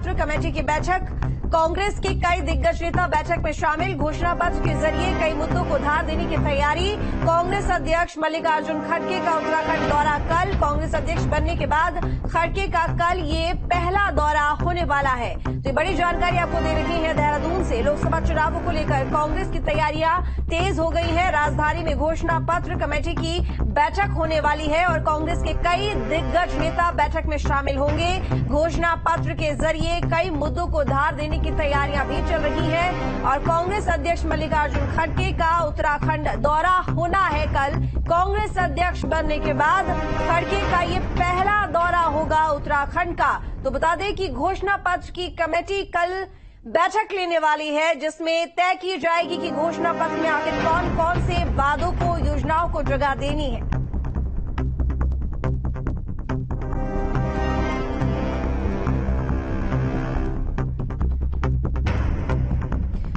पत्र कमेटी की बैठक। कांग्रेस के कई दिग्गज नेता बैठक में शामिल। घोषणा पत्र के जरिए कई मुद्दों को धार देने की तैयारी। कांग्रेस अध्यक्ष मल्लिकार्जुन खड़गे का उत्तराखंड दौरा कल। कांग्रेस अध्यक्ष बनने के बाद खड़गे का कल ये पहला दौरा होने वाला है। तो ये बड़ी जानकारी आपको दे रही है देहरादून से। लोकसभा चुनावों को लेकर कांग्रेस की तैयारियां तेज हो गई है। राजधानी में घोषणा पत्र कमेटी की बैठक होने वाली है और कांग्रेस के कई दिग्गज नेता बैठक में शामिल होंगे। घोषणा पत्र के जरिए कई मुद्दों को धार देने की तैयारियां भी चल रही है और कांग्रेस अध्यक्ष मल्लिकार्जुन खड़गे का उत्तराखंड दौरा होना है कल। कांग्रेस अध्यक्ष बनने के बाद खड़गे का ये पहला दौरा होगा उत्तराखंड का। तो बता दें कि घोषणा पत्र की कमेटी कल बैठक लेने वाली है, जिसमें तय की जाएगी कि घोषणा पत्र में आखिर कौन कौन से वादों को, योजनाओं को जगह देनी है।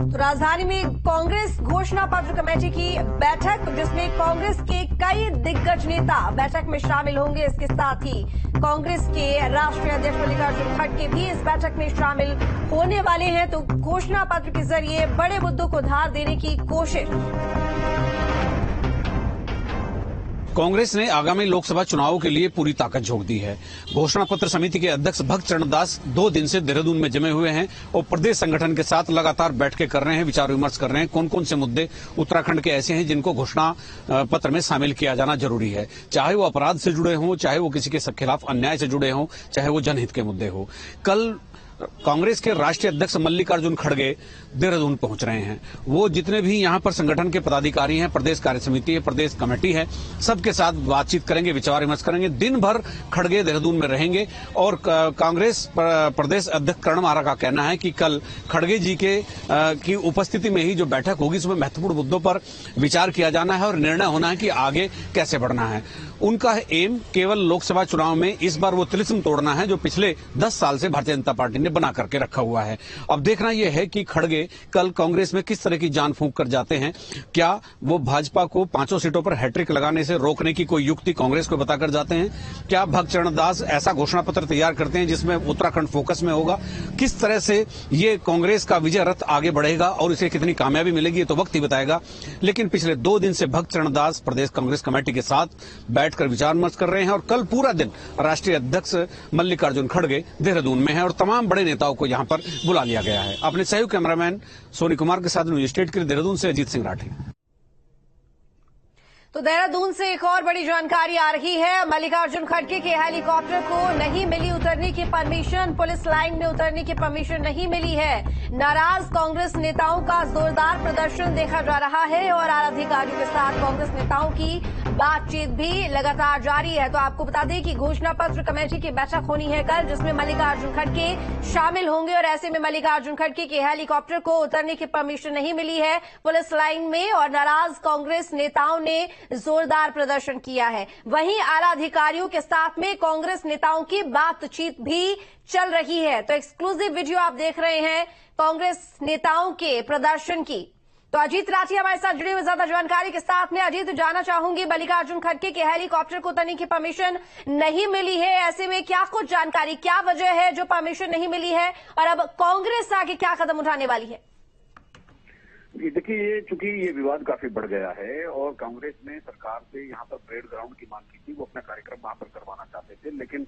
तो राजधानी में कांग्रेस घोषणा पत्र कमेटी की बैठक, जिसमें कांग्रेस के कई दिग्गज नेता बैठक में शामिल होंगे। इसके साथ ही कांग्रेस के राष्ट्रीय अध्यक्ष मल्लिकार्जुन खड़गे भी इस बैठक में शामिल होने वाले हैं। तो घोषणा पत्र के जरिए बड़े मुद्दों को धार देने की कोशिश। कांग्रेस ने आगामी लोकसभा चुनावों के लिए पूरी ताकत झोंक दी है। घोषणा पत्र समिति के अध्यक्ष भक्त चरण दास 2 दिन से देहरादून में जमे हुए हैं और प्रदेश संगठन के साथ लगातार बैठकें कर रहे हैं, विचार विमर्श कर रहे हैं। कौन कौन से मुद्दे उत्तराखंड के ऐसे हैं जिनको घोषणा पत्र में शामिल किया जाना जरूरी है, चाहे वो अपराध से जुड़े हों, चाहे वो किसी के खिलाफ अन्याय से जुड़े हों, चाहे वो जनहित के मुद्दे हो। कल कांग्रेस के राष्ट्रीय अध्यक्ष मल्लिकार्जुन खड़गे देहरादून पहुंच रहे हैं। वो जितने भी यहां पर संगठन के पदाधिकारी हैं, प्रदेश कार्य समिति है, प्रदेश कमेटी है, सबके साथ बातचीत करेंगे, विचार विमर्श करेंगे। दिन भर खड़गे देहरादून में रहेंगे और कांग्रेस प्रदेश अध्यक्ष करण आरा का कहना है कि कल खड़गे जी की उपस्थिति में ही जो बैठक होगी उसमें महत्वपूर्ण मुद्दों पर विचार किया जाना है और निर्णय होना है कि आगे कैसे बढ़ना है। उनका एम केवल लोकसभा चुनाव में इस बार वो तिलिस्म तोड़ना है जो पिछले 10 साल से भारतीय जनता पार्टी ने बना करके रखा हुआ है। अब देखना यह है कि खड़गे कल कांग्रेस में किस तरह की जान फूंक कर जाते हैं। क्या वो भाजपा को 5 सीटों पर हैट्रिक लगाने से रोकने की कोई युक्ति कांग्रेस को बताकर जाते हैं? क्या भक्त चरण दास ऐसा घोषणा पत्र तैयार करते हैं जिसमें उत्तराखंड फोकस में होगा? किस तरह से ये कांग्रेस का विजय रथ आगे बढ़ेगा और इसे कितनी कामयाबी मिलेगी ये तो वक्त ही बताएगा। लेकिन पिछले 2 दिन से भक्त चरण दास प्रदेश कांग्रेस कमेटी के साथ बैठकर विचार विमर्श कर रहे हैं और कल पूरा दिन राष्ट्रीय अध्यक्ष मल्लिकार्जुन खड़गे देहरादून में है और तमाम बड़े नेताओं को यहां पर बुला लिया गया है। अपने सहयोगी कैमरामैन सोनी कुमार के साथ न्यूज स्टेट के लिए देहरादून से अजीत सिंह राठी। तो देहरादून से एक और बड़ी जानकारी आ रही है। मल्लिकार्जुन खड़गे के हेलीकॉप्टर को नहीं मिली उतरने की परमिशन, पुलिस लाइन में उतरने की परमिशन नहीं मिली है। नाराज कांग्रेस नेताओं का जोरदार प्रदर्शन देखा जा रहा है और आला अधिकारियों के साथ कांग्रेस नेताओं की बातचीत भी लगातार जारी है। तो आपको बता दें कि घोषणा पत्र कमेटी की बैठक होनी है कल, जिसमें मल्लिकार्जुन खड़गे शामिल होंगे और ऐसे में मल्लिकार्जुन खड़गे के हेलीकॉप्टर को उतरने की परमिशन नहीं मिली है पुलिस लाइन में और नाराज कांग्रेस नेताओं ने जोरदार प्रदर्शन किया है। वहीं आला अधिकारियों के साथ में कांग्रेस नेताओं की बातचीत भी चल रही है। तो एक्सक्लूसिव वीडियो आप देख रहे हैं कांग्रेस नेताओं के प्रदर्शन की। तो अजीत राठी हमारे साथ जुड़े हुए ज्यादा जानकारी के साथ में। अजीत, जानना चाहूंगी मल्लिकार्जुन खड़गे के हेलीकॉप्टर को उतरने की परमिशन नहीं मिली है, ऐसे में क्या कुछ जानकारी, क्या वजह है जो परमिशन नहीं मिली है और अब कांग्रेस आगे क्या कदम उठाने वाली है? देखिए, चूंकि ये विवाद काफी बढ़ गया है और कांग्रेस ने सरकार से यहाँ पर परेड ग्राउंड की मांग की थी, वो अपना कार्यक्रम वहां पर करवाना चाहते थे, लेकिन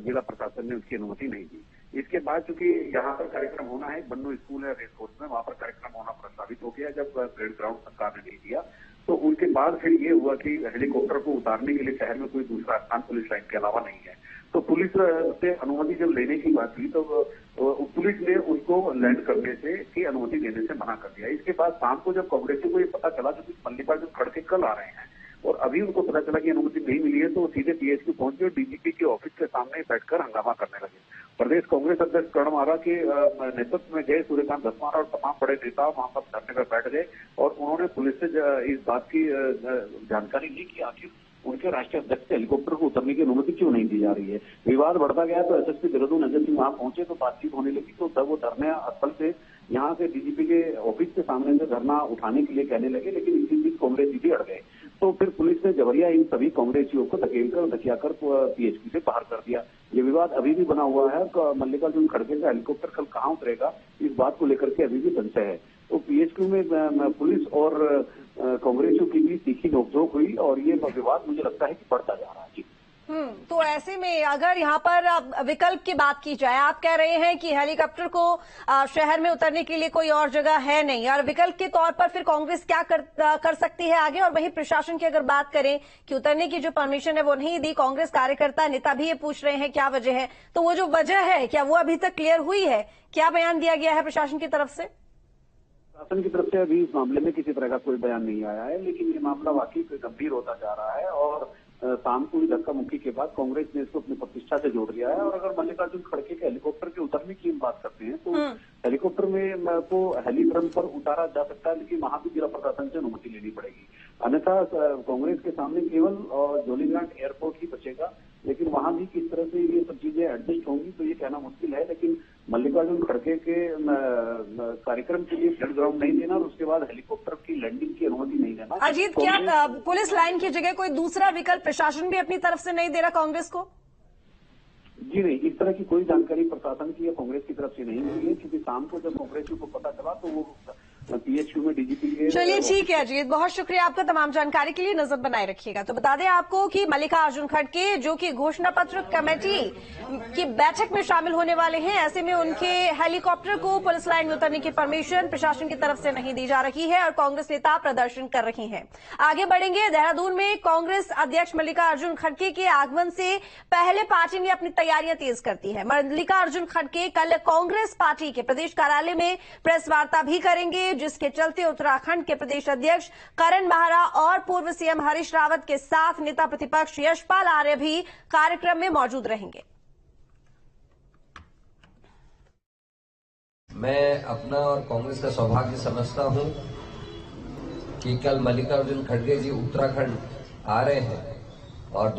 जिला प्रशासन ने उसकी अनुमति नहीं दी। इसके बाद चूंकि यहाँ पर कार्यक्रम होना है, बन्नू स्कूल है रेस कोर्स में, वहां पर कार्यक्रम होना प्रस्तावित हो गया। जब परेड ग्राउंड सरकार ने नहीं दिया तो उनके बाद फिर ये हुआ कि हेलीकॉप्टर को उतारने के लिए शहर में कोई दूसरा स्थान पुलिस लाइन के अलावा नहीं है। तो पुलिस से अनुमति जब लेने की बात हुई तो पुलिस ने उसको लैंड करने से की अनुमति देने से मना कर दिया। इसके बाद शाम को जब कांग्रेसियों को ये पता चला कि मल्लिकार्जुन खड़गे कल आ रहे हैं और अभी उनको पता चला कि अनुमति नहीं मिली है, तो सीधे पीएचक्यू पहुंच गए, डीजीपी के ऑफिस के सामने बैठकर हंगामा करने लगे। प्रदेश कांग्रेस अध्यक्ष करण आरा के नेतृत्व में गए सूर्यकांत धस्माना और तमाम बड़े नेता वहां पर धरने पर बैठ गए और उन्होंने पुलिस से इस बात की जानकारी ली कि आखिर उनके राष्ट्रीय अध्यक्ष हेलीकॉप्टर को उतरने की अनुमति क्यों नहीं दी जा रही है। विवाद बढ़ता गया तो एसएसपी देहरादून अजय सिंह वहां पहुंचे तो बातचीत होने लगी। तो तब वो धरने स्थल से यहाँ से डीजीपी के ऑफिस के सामने से धरना उठाने के लिए कहने लगे, लेकिन इसी बीच कांग्रेस जी भी अड़ गए। तो फिर पुलिस ने जबरिया इन सभी कांग्रेसियों को धकियाकर पीएचक्यू से बाहर कर दिया। ये विवाद अभी भी बना हुआ है। मल्लिकार्जुन खड़गे का हेलीकॉप्टर कल कहाँ उतरेगा, इस बात को लेकर के अभी भी संशय है। तो पीएचक्यू में पुलिस और कांग्रेसियों की भी तीखी नोकझोंक हुई और ये विवाद मुझे लगता है कि बढ़ता जा रहा है। जी। तो ऐसे में अगर यहाँ पर विकल्प की बात की जाए, आप कह रहे हैं कि हेलीकॉप्टर को शहर में उतरने के लिए कोई और जगह है नहीं, और विकल्प के तौर पर फिर कांग्रेस क्या कर सकती है आगे? और वहीं प्रशासन की अगर बात करें कि उतरने की जो परमिशन है वो नहीं दी, कांग्रेस कार्यकर्ता नेता भी ये पूछ रहे हैं क्या वजह है, तो वो जो वजह है क्या वो अभी तक क्लियर हुई है? क्या बयान दिया गया है प्रशासन की तरफ से? प्रशासन की तरफ से अभी इस मामले में किसी तरह का कोई बयान नहीं आया है, लेकिन ये मामला वाकई गंभीर होता जा रहा है और शाम को धक्का मुक्की के बाद कांग्रेस ने इसको अपनी प्रतिष्ठा से जोड़ लिया है। और अगर मल्लिकार्जुन खड़गे के हेलीकॉप्टर के उतरने की बात करते हैं तो हेलीकॉप्टर में को हेलीड्रम पर उतारा जा सकता है, लेकिन वहां भी जिला प्रशासन से अनुमति लेनी पड़ेगी। अन्यथा कांग्रेस के सामने केवल जोलीग्रांट एयरपोर्ट ही बचेगा, लेकिन वहां भी किस तरह से ये सब चीजें एडजस्ट होंगी तो ये कहना मुश्किल है। लेकिन मल्लिकार्जुन खड़गे के कार्यक्रम के लिए फ्लड ग्राउंड नहीं देना और उसके बाद हेलीकॉप्टर की लैंडिंग की अनुमति नहीं देना। अजीत, क्या पुलिस लाइन की जगह कोई दूसरा विकल्प प्रशासन भी अपनी तरफ से नहीं दे रहा कांग्रेस को? जी नहीं, इस तरह की कोई जानकारी प्रशासन की या कांग्रेस की तरफ से नहीं मिली है, क्योंकि शाम को जब कांग्रेसियों को पता चला तो वो पीएचक्यू में डीजीपी के। चलिए ठीक है अजीत, बहुत शुक्रिया आपका तमाम जानकारी के लिए। नजर बनाए रखिएगा। तो बता दें आपको कि मल्लिकार्जुन खड़गे जो कि घोषणा पत्र कमेटी की बैठक में शामिल होने वाले हैं, ऐसे में उनके हेलीकॉप्टर को पुलिस लाइन में उतरने की परमिशन प्रशासन की तरफ से नहीं दी जा रही है और कांग्रेस नेता प्रदर्शन कर रही हैं। आगे बढ़ेंगे। देहरादून में कांग्रेस अध्यक्ष मल्लिकार्जुन खड़गे के आगमन से पहले पार्टी ने अपनी तैयारियां तेज कर दी है। मल्लिकार्जुन खड़गे कल कांग्रेस पार्टी के प्रदेश कार्यालय में प्रेस वार्ता भी करेंगे, जिसके चलते उत्तराखंड के प्रदेश अध्यक्ष करण माहरा और पूर्व सीएम हरीश रावत के साथ नेता प्रतिपक्ष यशपाल आर्य भी कार्यक्रम में मौजूद रहेंगे। मैं अपना और कांग्रेस का सौभाग्य समझता हूं कि कल मल्लिकार्जुन खड़गे जी उत्तराखंड आ रहे हैं और